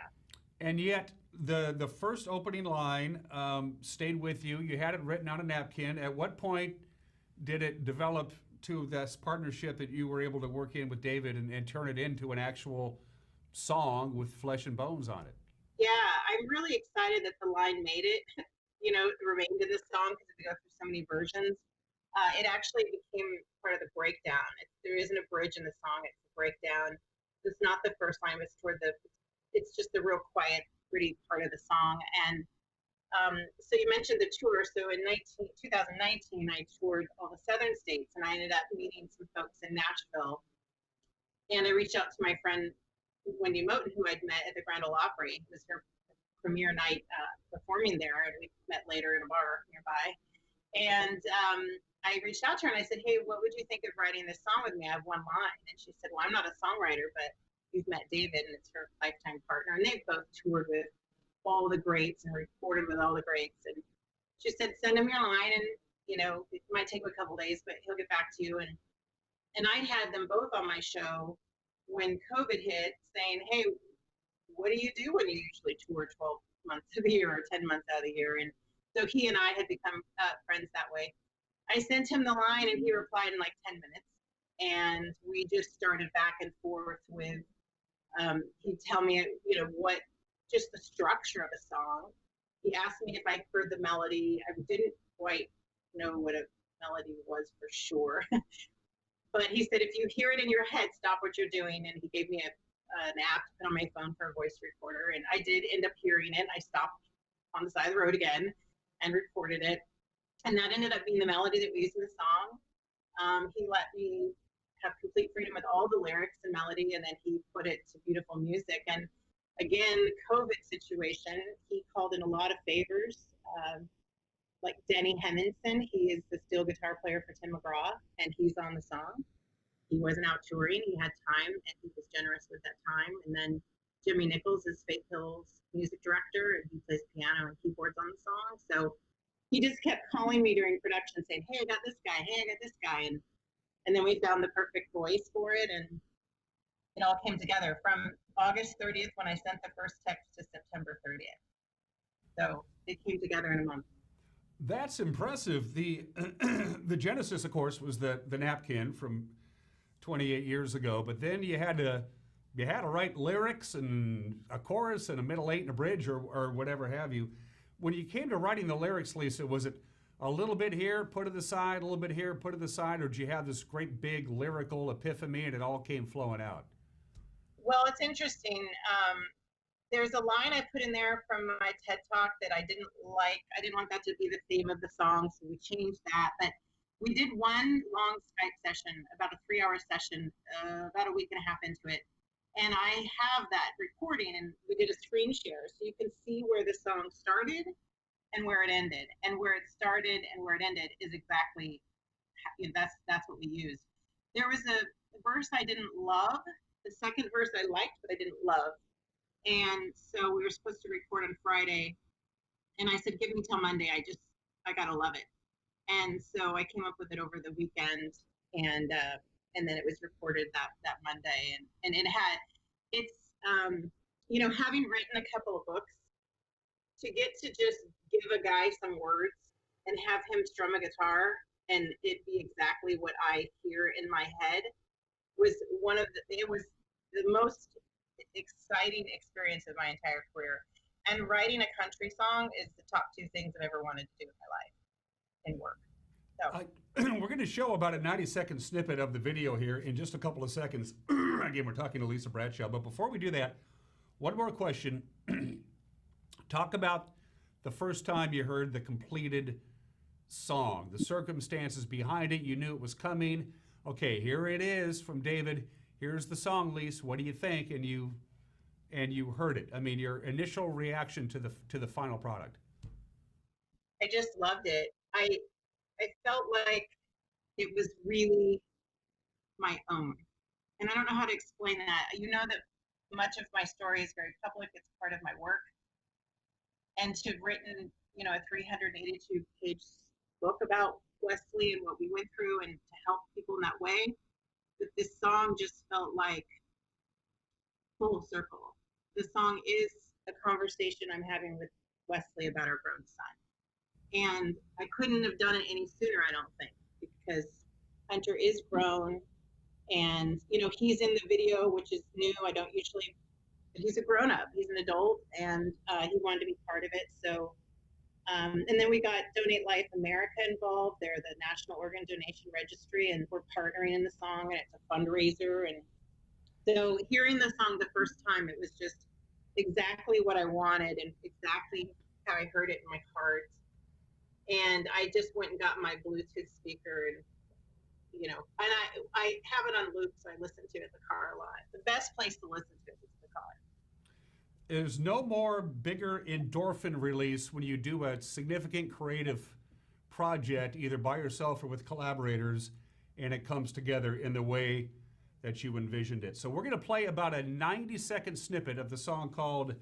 And yet, the first opening line stayed with you. You had it written on a napkin. At what point did it develop to this partnership that you were able to work in with David and turn it into an actual song with flesh and bones on it? Yeah, I'm really excited that the line made it, remained in this song because we go through so many versions. It actually became part of the breakdown. There isn't a bridge in the song, it's a breakdown. It's not the first line, it's just the real quiet, pretty part of the song. And so you mentioned the tour. So in 2019, I toured all the southern states, and I ended up meeting some folks in Nashville. And I reached out to my friend Wendy Moten, who I'd met at the Grand Ole Opry. It was her premiere night performing there, and we met later in a bar nearby. And I reached out to her and I said, hey, what would you think of writing this song with me? I have one line. And she said, well, I'm not a songwriter, but you've met David, and it's her lifetime partner. And they've both toured with all the greats and recorded with all the greats. And she said, send him your line, and it might take him a couple days, but he'll get back to you. And I had them both on my show when COVID hit, saying, hey, what do you do when you usually tour 12 months of the year or 10 months out of the year? And so he and I had become friends that way. I sent him the line, and he replied in like 10 minutes. And we just started back and forth with, he'd tell me, just the structure of a song. He asked me if I heard the melody. I didn't quite know what a melody was for sure. But he said, if you hear it in your head, stop what you're doing. And he gave me an app to put on my phone for a voice recorder. And I did end up hearing it. I stopped on the side of the road again and recorded it. And that ended up being the melody that we used in the song. He let me have complete freedom with all the lyrics and melody, and then he put it to beautiful music. And again, the COVID situation, he called in a lot of favors. Like Denny Henningsen, he is the steel guitar player for Tim McGraw, and he's on the song. He wasn't out touring, he had time, and he was generous with that time. And then Jimmy Nichols is Faith Hill's music director, and he plays piano and keyboards on the song. So he just kept calling me during production saying, hey, I got this guy, hey, I got this guy. And then we found the perfect voice for it, and it all came together from August 30th when I sent the first text to September 30th. So it came together in a month. That's impressive. The genesis, of course, was the napkin from 28 years ago, but then you had to write lyrics and a chorus and a middle eight and a bridge or whatever have you. When you came to writing the lyrics, Lisa, was it a little bit here, put to the side, a little bit here, put to the side, or did you have this great big lyrical epiphany and it all came flowing out? Well, it's interesting. There's a line I put in there from my TED Talk that I didn't like. I didn't want that to be the theme of the song, so we changed that. But we did one long Skype session, about a 3-hour session, about a week and a half into it. And I have that recording, and we did a screen share, so you can see where the song started and where it ended. And where it started and where it ended is exactly, that's what we used. There was a verse I didn't love. The second verse I liked, but I didn't love. And so we were supposed to record on Friday, and I said, give me till Monday. I gotta love it. And so I came up with it over the weekend, and then it was recorded that Monday. And having written a couple of books, to get to just give a guy some words and have him strum a guitar and it be exactly what I hear in my head was it was the most exciting experience of my entire career. And writing a country song is the top 2 things I've ever wanted to do in my life and work. So we're going to show about a 90-second snippet of the video here in just a couple of seconds. Again, we're talking to Lisa Bradshaw. But before we do that, one more question. Talk about the first time you heard the completed song, the circumstances behind it. You knew it was coming. Okay, here it is from David. Here's the song, Lisa. What do you think? And you heard it. I mean, your initial reaction to the final product. I just loved it. I felt like it was really my own. And I don't know how to explain that. You know that much of my story is very public. It's part of my work. And to have written, a 382-page book about Wesley and what we went through and to help people in that way, but this song just felt like full circle. The song is a conversation I'm having with Wesley about our grown son. And I couldn't have done it any sooner, I don't think, because Hunter is grown and, he's in the video, which is new. I don't usually, but he's a grown up, he's an adult, and he wanted to be part of it. So, and then we got Donate Life America involved. They're the National Organ Donation Registry, and we're partnering in the song, and it's a fundraiser. And so hearing the song the first time, it was just exactly what I wanted and exactly how I heard it in my heart. And I just went and got my Bluetooth speaker and, and I have it on loop, so I listen to it in the car a lot. The best place to listen to it is the car. There's no more bigger endorphin release when you do a significant creative project, either by yourself or with collaborators, and it comes together in the way that you envisioned it. So we're going to play about a 90-second snippet of the song called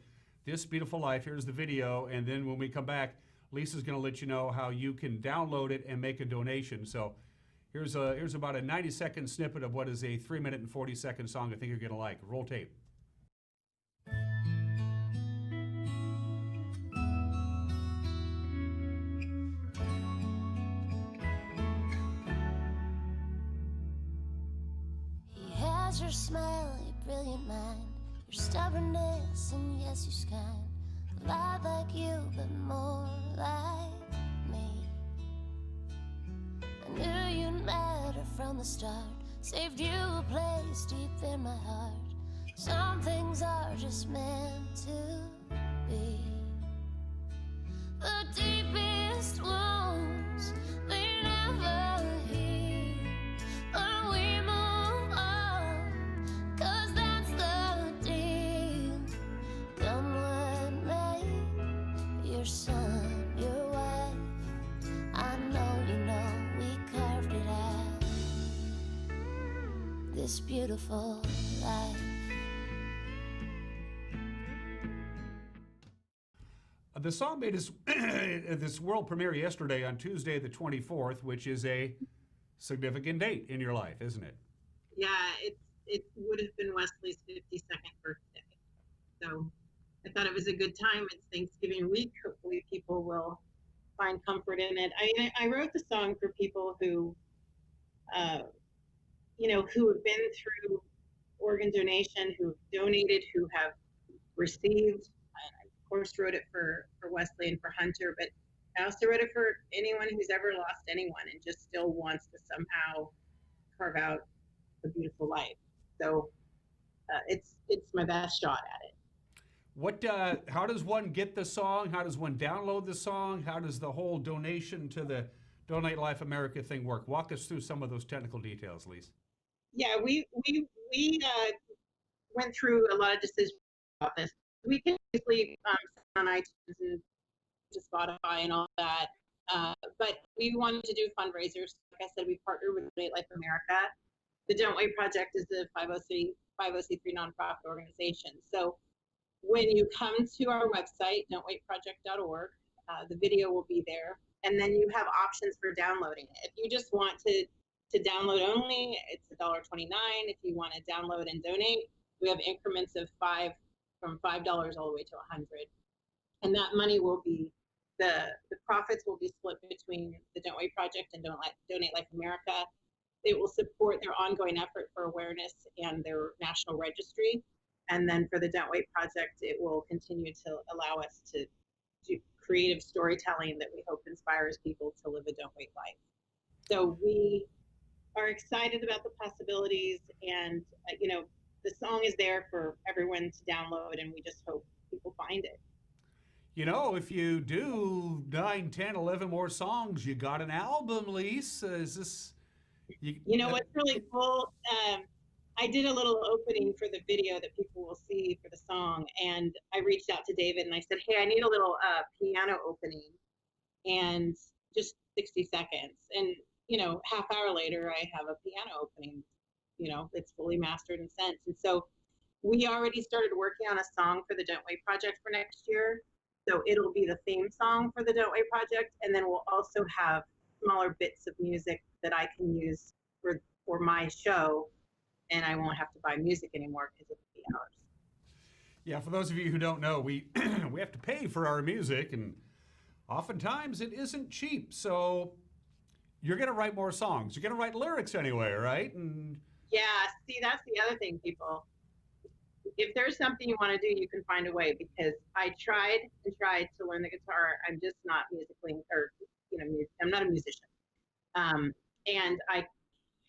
This Beautiful Life. Here's the video, and then when we come back, Lisa's going to let you know how you can download it and make a donation. So here's about a 90-second snippet of what is a 3-minute and 40-second song I think you're going to like. Roll tape. He has your smile, your brilliant mind, your stubbornness, and yes, you're kind. A lot like you, but more like me. I knew you'd matter from the start. Saved you a place deep in my heart. Some things are just meant to be. The deepest wounds, they never heal. But we move on, 'cause that's the deal. Come what may, your son, your wife, I know you know we carved it out. This beautiful life. The song made this world premiere yesterday on Tuesday the 24th, which is a significant date in your life, isn't it? Yeah, it would have been Wesley's 52nd birthday. So I thought it was a good time. It's Thanksgiving week. Hopefully people will find comfort in it. I wrote the song for people who, who have been through organ donation, who've donated, who have received. I, of course, wrote it for Wesley and for Hunter, but I also wrote it for anyone who's ever lost anyone and just still wants to somehow carve out a beautiful life. So it's my best shot at it. What? How does one get the song? How does one download the song? How does the whole donation to the Donate Life America thing work? Walk us through some of those technical details, Lise. Yeah, we went through a lot of decisions about this. We can easily on iTunes and to Spotify and all that, but we wanted to do fundraisers. Like I said, we partnered with Donate Life America. The Don't Wait Project is a 501c3 nonprofit organization. So when you come to our website, don'twaitproject.org, the video will be there, and then you have options for downloading it. If you just want to download only, it's $1.29. If you want to download and donate, we have increments of from $5 all the way to $100, and that money will be the profits will be split between the Don't Wait Project and Donate Life America. It will support their ongoing effort for awareness and their national registry. And then for the Don't Wait Project, it will continue to allow us to do creative storytelling that we hope inspires people to live a don't wait life. So we are excited about the possibilities, and the song is there for everyone to download, and we just hope people find it. If you do 9, 10, 11 more songs, you got an album, Lise. Is this... What's really cool? I did a little opening for the video that people will see for the song, and I reached out to David and I said, hey, I need a little piano opening, and just 60 seconds. And, half hour later, I have a piano opening, it's fully mastered and sent. And so we already started working on a song for the Don't Wait Project for next year. So it'll be the theme song for the Don't Wait Project, and then we'll also have smaller bits of music that I can use for my show, and I won't have to buy music anymore because it'll be ours. Yeah, for those of you who don't know, we we have to pay for our music, and oftentimes it isn't cheap. So you're going to write more songs. You're going to write lyrics anyway, right? And yeah, see, that's the other thing, people. If there's something you want to do, you can find a way, because I tried to learn the guitar. I'm just not musically, I'm not a musician. And I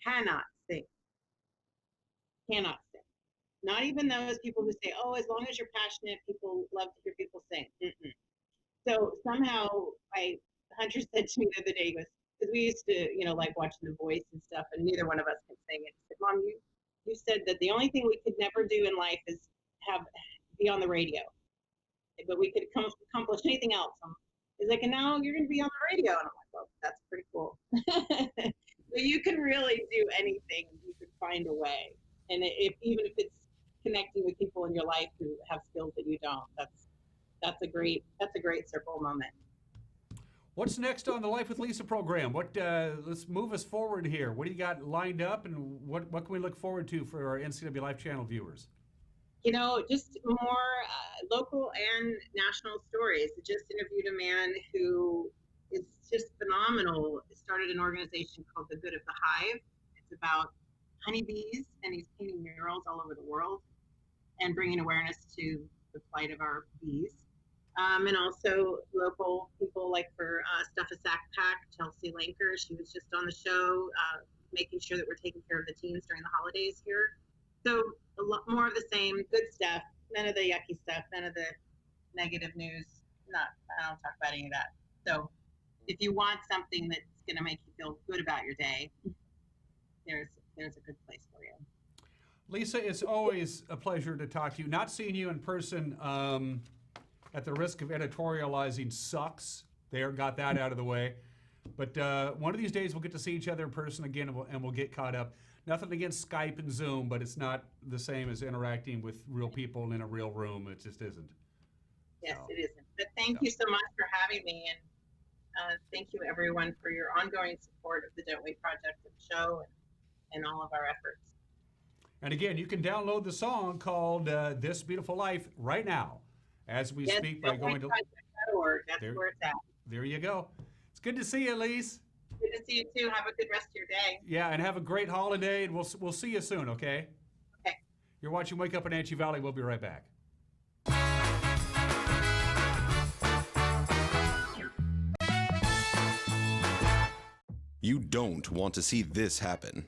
cannot sing. Not even those people who say, oh, as long as you're passionate, people love to hear people sing. Mm-mm. So somehow Hunter said to me the other day, because we used to, like watching The Voice and stuff, and neither one of us can sing. And he said, Mom, you said that the only thing we could never do in life is be on the radio, but we could accomplish anything else. He's like, and now you're going to be on the radio. And I'm like, well, that's pretty cool. So you can really do anything. You can find a way. And even if it's connecting with people in your life who have skills that you don't, that's a great circle moment. what's next on the Life with Lisa program? Let's move us forward here. What do you got lined up, and what can we look forward to for our NCW Life Channel viewers? Just more local and national stories. I just interviewed a man who is just phenomenal. He started an organization called The Good of the Hive. It's about honeybees, and he's painting murals all over the world and bringing awareness to the plight of our bees. And also local people, like for Stuff a Sack Pack, Chelsea Lanker, she was just on the show, making sure that we're taking care of the teens during the holidays here. So a lot more of the same good stuff, none of the yucky stuff, none of the negative news. I don't talk about any of that. So if you want something that's going to make you feel good about your day, there's a good place for you. Lisa, it's always a pleasure to talk to you. Not seeing you in person, at the risk of editorializing, sucks. Got that out of the way. But one of these days we'll get to see each other in person again, and we'll get caught up. Nothing against Skype and Zoom, but it's not the same as interacting with real people in a real room. It just isn't. Yes, it isn't. But thank you so much for having me, and thank you everyone for your ongoing support of the Don't Wait Project and show and all of our efforts. And again, you can download the song called This Beautiful Life right now as we speak by going to don'twaitproject.org. That's where it's at. There you go. It's good to see you, Lise. Good to see you too. Have a good rest of your day. Yeah, and have a great holiday, and we'll see you soon, okay? Okay. You're watching Wake Up in Wenatchee Valley. We'll be right back. You don't want to see this happen.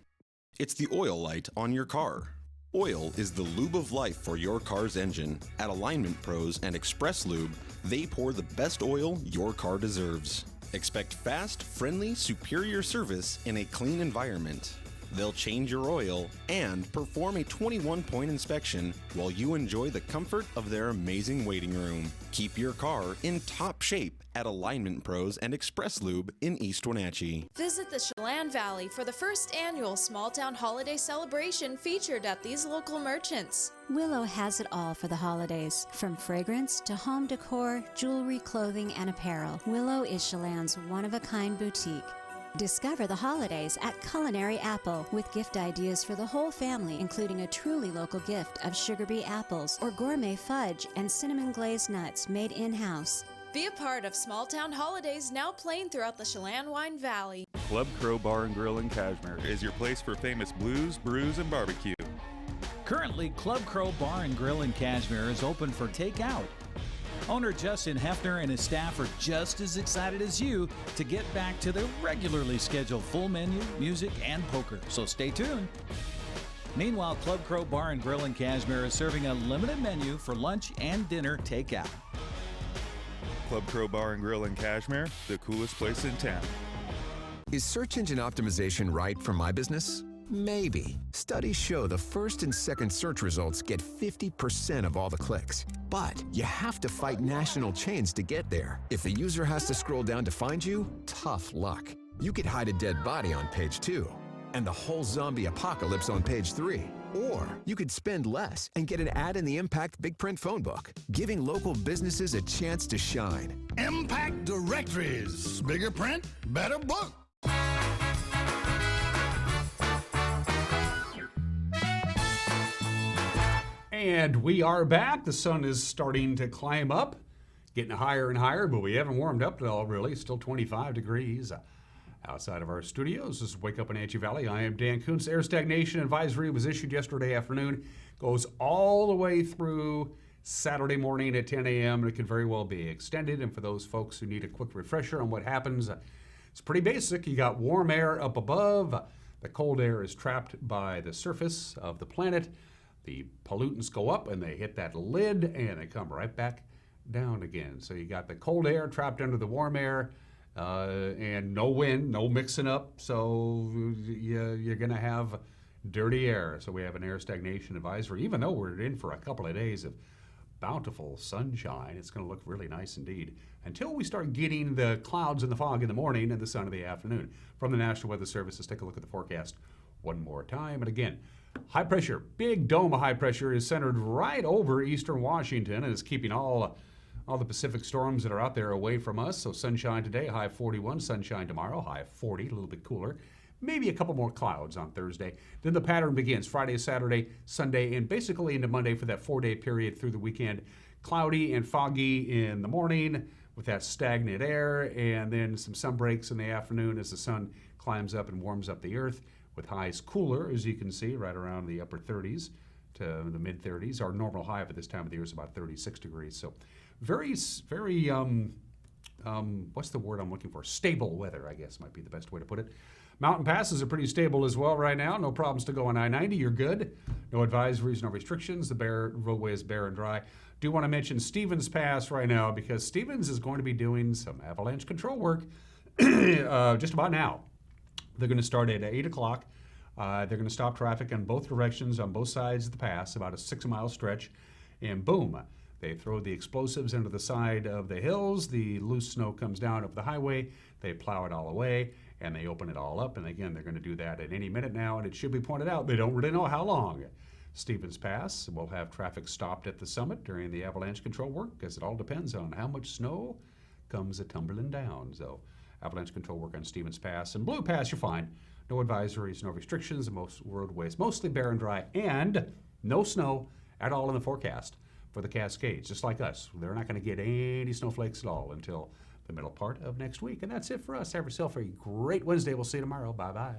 It's the oil light on your car. Oil is the lube of life for your car's engine. At Alignment Pros and Express Lube, they pour the best oil your car deserves. Expect fast, friendly, superior service in a clean environment. They'll change your oil and perform a 21-point inspection while you enjoy the comfort of their amazing waiting room. Keep your car in top shape at Alignment Pros and Express Lube in East Wenatchee. Visit the Chelan Valley for the first annual Small Town Holiday Celebration featured at these local merchants. Willow has it all for the holidays. From fragrance to home decor, jewelry, clothing, and apparel, Willow is Chelan's one-of-a-kind boutique. Discover the holidays at Culinary Apple with gift ideas for the whole family, including a truly local gift of sugar bee apples or gourmet fudge and cinnamon glazed nuts made in-house. Be a part of Small Town Holidays now playing throughout the Chelan Wine Valley. Club Crow Bar and Grill in Cashmere is your place for famous blues, brews, and barbecue. Currently, Club Crow Bar and Grill in Cashmere is open for takeout. Owner Justin Hefner and his staff are just as excited as you to get back to their regularly scheduled full menu, music, and poker, so stay tuned. Meanwhile, Club Crow Bar and Grill in Cashmere is serving a limited menu for lunch and dinner takeout. Club Crow Bar and Grill in Cashmere, the coolest place in town. Is search engine optimization right for my business? Maybe. Studies show the first and second search results get 50% of all the clicks. But you have to fight national chains to get there. If the user has to scroll down to find you, tough luck. You could hide a dead body on page 2 and the whole zombie apocalypse on page 3. Or you could spend less and get an ad in the Impact Big Print phone book, giving local businesses a chance to shine. Impact Directories. Bigger print, better book. And we are back. The sun is starting to climb up, getting higher and higher, but we haven't warmed up at all, really. Still 25 degrees outside of our studios. This is Wake Up Wenatchee Valley. I am Dan Kuntz. Air stagnation advisory was issued yesterday afternoon. Goes all the way through Saturday morning at 10 a.m. and it could very well be extended. And for those folks who need a quick refresher on what happens, it's pretty basic. You got warm air up above. The cold air is trapped by the surface of the planet. The pollutants go up and they hit that lid and they come right back down again. So you got the cold air trapped under the warm air and no wind, no mixing up. So you're going to have dirty air. So we have an air stagnation advisory. Even though we're in for a couple of days of bountiful sunshine, it's going to look really nice indeed until we start getting the clouds and the fog in the morning and the sun in the afternoon. From the National Weather Service, let's take a look at the forecast one more time. And again, high pressure, big dome of high pressure is centered right over eastern Washington and is keeping all the Pacific storms that are out there away from us. So sunshine today, high 41, sunshine tomorrow, high 40, a little bit cooler. Maybe a couple more clouds on Thursday. Then the pattern begins Friday, Saturday, Sunday, and basically into Monday for that 4-day period through the weekend. Cloudy and foggy in the morning with that stagnant air, and then some sun breaks in the afternoon as the sun climbs up and warms up the earth, with highs cooler, as you can see, right around the upper 30s to the mid 30s. Our normal high for this time of the year is about 36 degrees. So very, what's the word I'm looking for? Stable weather, I guess might be the best way to put it. Mountain passes are pretty stable as well right now. No problems to go on I-90. You're good. No advisories, no restrictions. The roadway is bare and dry. Do want to mention Stevens Pass right now because Stevens is going to be doing some avalanche control work just about now. They're going to start at 8 o'clock. They're going to stop traffic in both directions on both sides of the pass, about a 6-mile stretch. And boom, they throw the explosives into the side of the hills. The loose snow comes down up the highway. They plow it all away, and they open it all up. And again, they're going to do that at any minute now. And it should be pointed out, they don't really know how long. Stevens Pass will have traffic stopped at the summit during the avalanche control work, because it all depends on how much snow comes a-tumbling down. So avalanche control work on Stevens Pass. And Blue Pass, you're fine. No advisories, no restrictions. Most roadways mostly bare and dry, and no snow at all in the forecast for the Cascades, just like us. They're not going to get any snowflakes at all until the middle part of next week. And that's it for us. Have yourself a great Wednesday. We'll see you tomorrow. Bye-bye.